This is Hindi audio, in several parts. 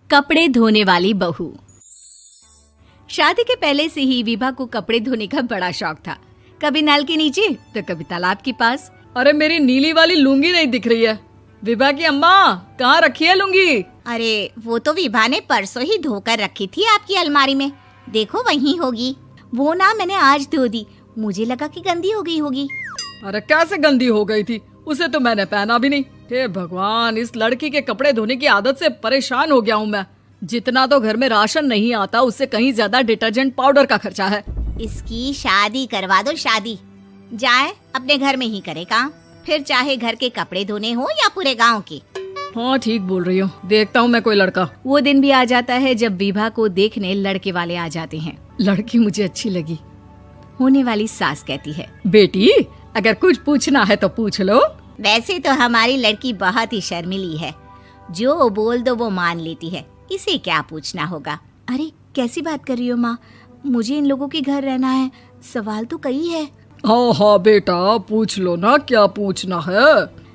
कपड़े धोने वाली बहू। शादी के पहले से ही विभा को कपड़े धोने का बड़ा शौक था। कभी नल के नीचे तो कभी तालाब के पास। अरे मेरी नीली वाली लुंगी नहीं दिख रही है। विभा की अम्मा, कहाँ रखी है लुंगी? अरे वो तो विभा ने परसों ही धोकर रखी थी आपकी अलमारी में, देखो वहीं होगी। वो ना मैंने आज धो दी, मुझे लगा कि गंदी हो गई होगी। अरे कैसे गंदी हो गई थी? उसे तो मैंने पहना भी नहीं। हे भगवान, इस लड़की के कपड़े धोने की आदत से परेशान हो गया हूँ मैं। जितना तो घर में राशन नहीं आता, उससे कहीं ज्यादा डिटर्जेंट पाउडर का खर्चा है। इसकी शादी करवा दो, शादी जाए अपने घर में ही करे काम, फिर चाहे घर के कपड़े धोने हो या पूरे गांव के। हाँ ठीक बोल रही हो, देखता हूँ मैं कोई लड़का। वो दिन भी आ जाता है जब विभा को देखने लड़के वाले आ जाते हैं। लड़की मुझे अच्छी लगी। होने वाली सास कहती है, बेटी अगर कुछ पूछना है तो पूछ लो। वैसे तो हमारी लड़की बहुत ही शर्मीली है, जो बोल दो वो मान लेती है, इसे क्या पूछना होगा। अरे कैसी बात कर रही हो माँ, मुझे इन लोगों के घर रहना है, सवाल तो कई है। हाँ हाँ बेटा, पूछ लो ना, क्या पूछना है।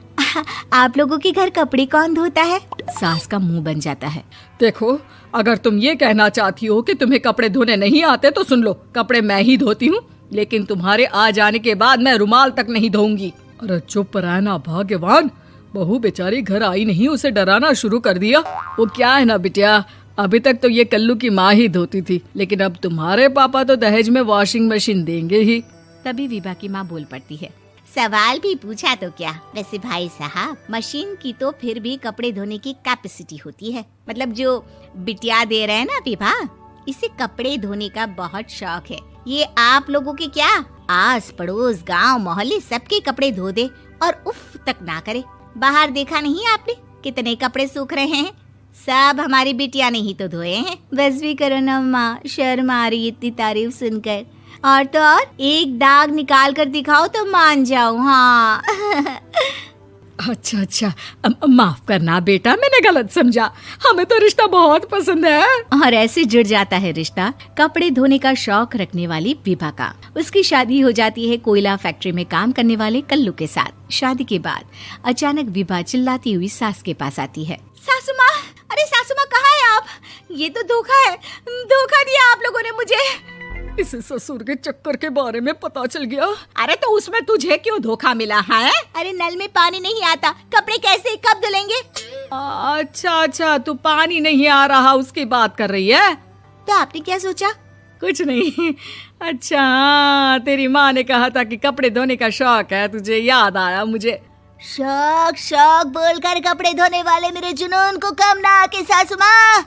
आप लोगों के घर कपड़े कौन धोता है? सास का मुंह बन जाता है। देखो, अगर तुम ये कहना चाहती हो कि तुम्हें कपड़े धोने नहीं आते तो सुन लो, कपड़े मैं ही धोती हूँ, लेकिन तुम्हारे आ जाने के बाद मैं रुमाल तक नहीं धोऊंगी। अरे चुप रहना भाग्यवान, बहू बेचारी घर आई नहीं, उसे डराना शुरू कर दिया। वो क्या है ना बिटिया, अभी तक तो ये कल्लू की माँ ही धोती थी, लेकिन अब तुम्हारे पापा तो दहेज में वॉशिंग मशीन देंगे ही। तभी विभा की माँ बोल पड़ती है, सवाल भी पूछा तो क्या। वैसे भाई साहब, मशीन की तो फिर भी कपड़े धोने की कैपेसिटी होती है। मतलब जो बिटिया दे रहे हैं ना विभा, इसे कपड़े धोने का बहुत शौक है। ये आप लोगों के क्या, आस पड़ोस गांव मोहल्ले सबके कपड़े धो दे और उफ तक ना करे। बाहर देखा नहीं आपने कितने कपड़े सूख रहे हैं? सब हमारी बिटिया ने ही तो धोए हैं। बस भी करो ना माँ, शर्म आ रही इतनी तारीफ सुनकर। और तो और एक दाग निकाल कर दिखाओ तो मान जाऊं। हाँ अच्छा अच्छा, माफ करना बेटा, मैंने गलत समझा। हमें तो रिश्ता बहुत पसंद है। और ऐसे जुड़ जाता है रिश्ता कपड़े धोने का शौक रखने वाली विभा का। उसकी शादी हो जाती है कोयला फैक्ट्री में काम करने वाले कल्लू के साथ। शादी के बाद अचानक विभा चिल्लाती हुई सास के पास आती है। सासू माँ, अरे सासू माँ कहाँ है आप? ये तो धोखा है, धोखा दिया आप लोगों ने मुझे। इसे ससुर के चक्कर के बारे में पता चल गया। अरे तो उसमें तुझे क्यों धोखा मिला है? अरे नल में पानी नहीं आता, कपड़े कैसे कब धुलेंगे? अच्छा अच्छा, तू पानी नहीं आ रहा उसकी बात कर रही है। तो आपने क्या सोचा? कुछ नहीं। अच्छा, तेरी माँ ने कहा था कि कपड़े धोने का शौक है तुझे, याद आया मुझे। शौक शौक बोलकर कपड़े धोने वाले मेरे जुनून को कम ना आके सासू माँ,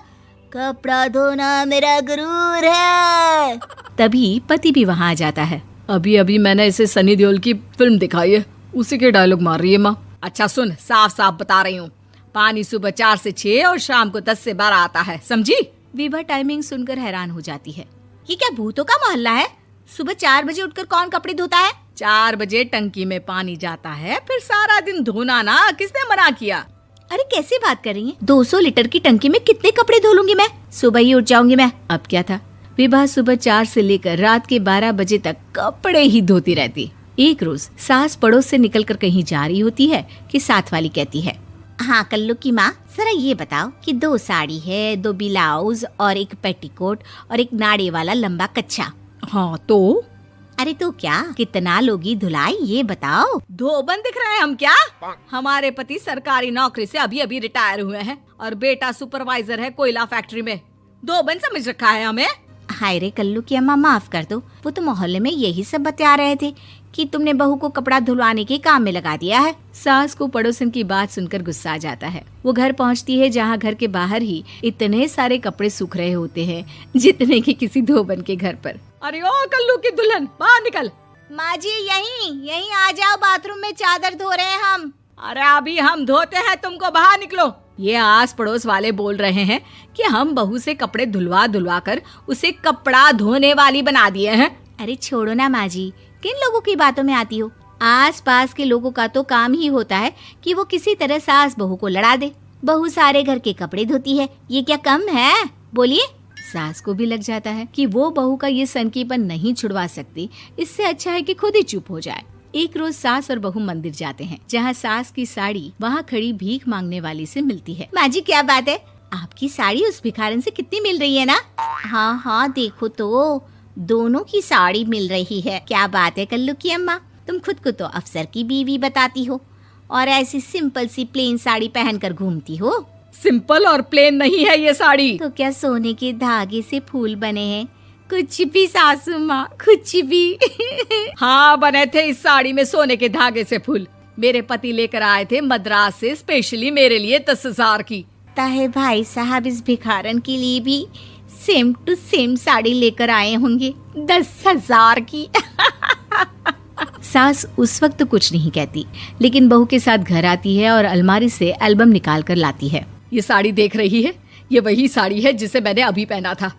कपड़ा धोना मेरा गुरूर है। तभी पति भी वहाँ आ जाता है। अभी अभी मैंने इसे सनी देओल की फिल्म दिखाई है, उसी के डायलॉग मार रही है माँ। अच्छा सुन, साफ साफ बता रही हूँ, पानी सुबह 4 से 6 और शाम को 10 से 12 आता है, समझी? विभा टाइमिंग सुनकर हैरान हो जाती है। ये क्या भूतों का मोहल्ला है? सुबह 4 बजे उठकर कौन कपड़े धोता है? 4 बजे टंकी में पानी जाता है, फिर सारा दिन धोना ना, किसने मना किया? अरे कैसी बात कर रही हैं? 200 लीटर की टंकी में कितने कपड़े धो लूंगी मैं? सुबह ही उठ जाऊंगी मैं। अब क्या था, विभा सुबह 4 से लेकर रात के 12 बजे तक कपड़े ही धोती रहती। एक रोज सास पड़ोस से निकलकर कहीं जा रही होती है कि साथ वाली कहती है, हाँ कल्लू की माँ, जरा ये बताओ कि 2 साड़ी है, 2 ब्लाउज और एक पेटीकोट और एक नाड़े वाला लंबा कच्छा। हाँ तो? अरे तो क्या, कितना लोगी धुलाई ये बताओ। धोबन दिख रहे हैं हम क्या? हमारे पति सरकारी नौकरी से अभी अभी रिटायर हुए हैं और बेटा सुपरवाइजर है कोयला फैक्ट्री में। धोबन समझ रखा है हमें। हाय रे कल्लू की अम्मा, माफ कर दो, वो तो मोहल्ले में यही सब बता रहे थे कि तुमने बहू को कपड़ा धुलवाने के काम में लगा दिया है। सास को पड़ोसन की बात सुनकर गुस्सा आ जाता है। वो घर पहुंचती है जहां घर के बाहर ही इतने सारे कपड़े सूख रहे होते हैं जितने कि किसी धोबन के घर पर। अरे ओ कल्लू की दुल्हन, बाहर निकल। माँ जी यहीं आ जाओ, बाथरूम में चादर धो रहे हैं हम। अरे अभी हम धोते हैं, तुमको बाहर निकलो। ये आस पड़ोस वाले बोल रहे हैं कि हम बहू से कपड़े धुलवा धुलवा कर उसे कपड़ा धोने वाली बना दिए हैं। अरे छोड़ो ना माँ जी, किन लोगों की बातों में आती हो? आस पास के लोगों का तो काम ही होता है कि वो किसी तरह सास बहू को लड़ा दे। बहू सारे घर के कपड़े धोती है, ये क्या कम है? बोलिए। सास को भी लग जाता है कि वो बहू का ये सनकीपन नहीं छुड़वा सकती, इससे अच्छा है कि खुद ही चुप हो जाए। एक रोज सास और बहू मंदिर जाते हैं, जहाँ सास की साड़ी वहाँ खड़ी भीख मांगने वाली से मिलती है। माँ जी क्या बात है, आपकी साड़ी उस भिखारन से कितनी मिल रही है ना? हाँ हाँ देखो तो, दोनों की साड़ी मिल रही है। क्या बात है कल्लू की अम्मा, तुम खुद को तो अफसर की बीवी बताती हो और ऐसी सिंपल सी प्लेन साड़ी पहनकर घूमती हो। सिंपल और प्लेन नहीं है ये साड़ी। तो क्या सोने के धागे से फूल बने हैं? कुछ भी सासू माँ, कुछ भी। हाँ, बने थे इस साड़ी में सोने के धागे से फूल। मेरे पति लेकर आए थे मद्रास से स्पेशली मेरे लिए 10,000 की। ताहे भाई साहब इस भिखारन के लिए भी सेम टू सेम साड़ी लेकर आए होंगे 10,000 की। सास उस वक्त तो कुछ नहीं कहती, लेकिन बहू के साथ घर आती है और अलमारी से एल्बम निकाल कर लाती है। ये साड़ी देख रही है, ये वही साड़ी है जिसे मैंने अभी पहना था।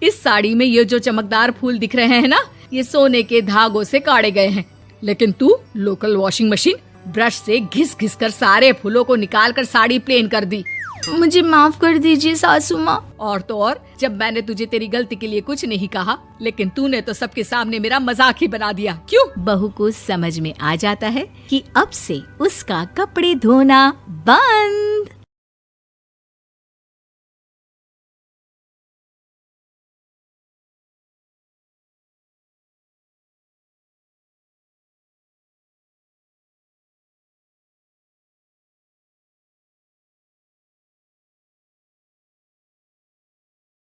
इस साड़ी में ये जो चमकदार फूल दिख रहे हैं ना, ये सोने के धागों से काढ़े गए हैं। लेकिन तू लोकल वॉशिंग मशीन ब्रश से घिस घिस कर सारे फूलों को निकाल कर साड़ी प्लेन कर दी। मुझे माफ कर दीजिए सासू माँ। और तो और, जब मैंने तुझे तेरी गलती के लिए कुछ नहीं कहा, लेकिन तूने तो सबके सामने मेरा मजाक ही बना दिया। क्यों? बहू को समझ में आ जाता है कि अब से उसका कपड़े धोना बंद।